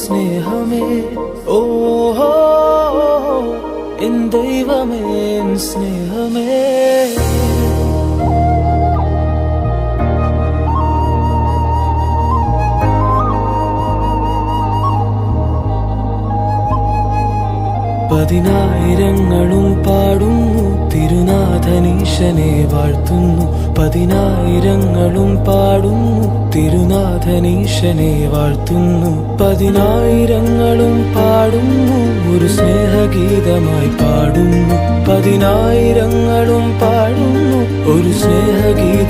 സ്നേഹമേ ഓഹോ എൻ ദൈവമേ എൻ സ്നേഹമേ പതിനായിരങ്ങളും പാടുന്നു തിരുനാഥനീശനെ വാഴ്ത്തുന്നു പതിനായിരങ്ങളും പാടുന്നു തിരുനാഥനീശനെ വാഴ്ത്തുന്നു പതിനായിരങ്ങളും പാടുന്നു ഒരു സ്നേഹഗീതമായി പാടുന്നു പതിനായിരങ്ങളും പാടുന്നു ഒരു സ്നേഹഗീതമായി